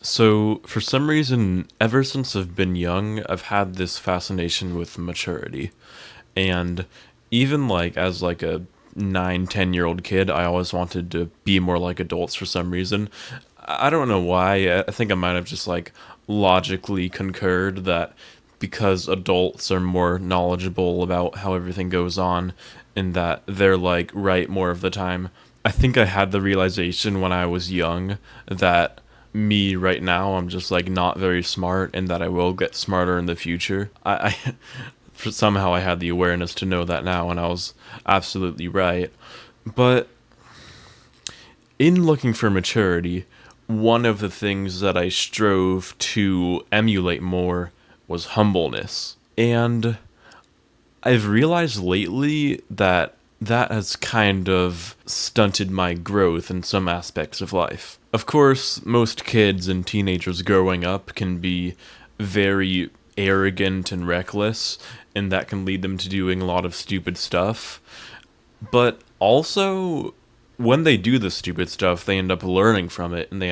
So, for some reason, ever since I've been young, I've had this fascination with maturity. And even as a 9, 10 year old kid, I always wanted to be more like adults for some reason. I don't know why. I think I might have just logically concurred that because adults are more knowledgeable about how everything goes on and that they're right more of the time. I think I had the realization when I was young that me right now, I'm just not very smart, and that I will get smarter in the future. Somehow I had the awareness to know that now, and I was absolutely right. But in looking for maturity, one of the things that I strove to emulate more was humbleness. And I've realized lately that that has kind of stunted my growth in some aspects of life. Of course, most kids and teenagers growing up can be very arrogant and reckless, and that can lead them to doing a lot of stupid stuff. But also, when they do the stupid stuff, they end up learning from it, and they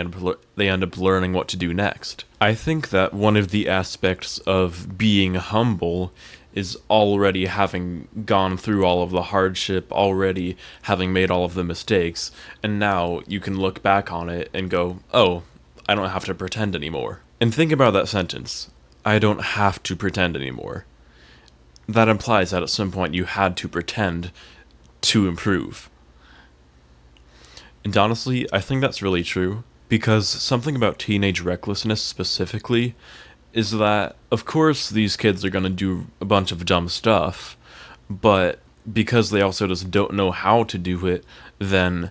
end up learning what to do next. I think that one of the aspects of being humble is already having gone through all of the hardship, already having made all of the mistakes, and now you can look back on it and go, "Oh, I don't have to pretend anymore." And think about that sentence. I don't have to pretend anymore. That implies that at some point you had to pretend to improve. And honestly, I think that's really true. Because something about teenage recklessness specifically is that, of course, these kids are going to do a bunch of dumb stuff, but because they also just don't know how to do it, then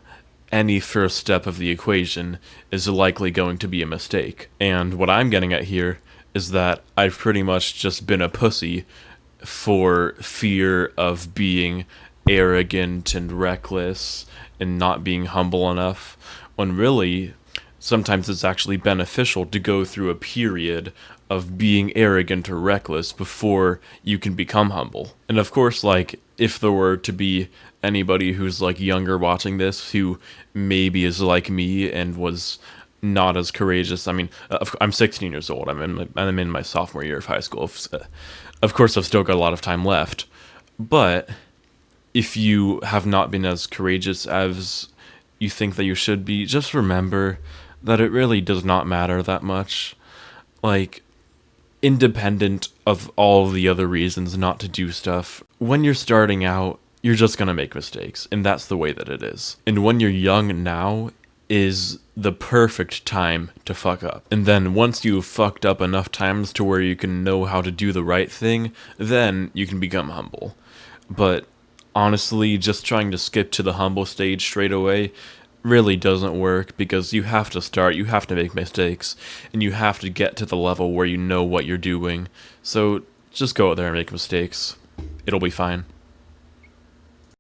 any first step of the equation is likely going to be a mistake. And what I'm getting at here is that I've pretty much just been a pussy for fear of being arrogant and reckless and not being humble enough, when really sometimes it's actually beneficial to go through a period of being arrogant or reckless before you can become humble. And of course, if there were to be anybody who's younger watching this who maybe is like me and was not as courageous. I mean, I'm 16 years old. I'm in my sophomore year of high school. Of course, I've still got a lot of time left. But if you have not been as courageous as you think that you should be, just remember that it really does not matter that much. Like, independent of all the other reasons not to do stuff, when you're starting out, you're just gonna make mistakes, and that's the way that it is. And when you're young now is the perfect time to fuck up. And then once you've fucked up enough times to where you can know how to do the right thing, then you can become humble. But honestly, just trying to skip to the humble stage straight away really doesn't work, because you have to start, you have to make mistakes, and you have to get to the level where you know what you're doing. So just go out there and make mistakes. It'll be fine.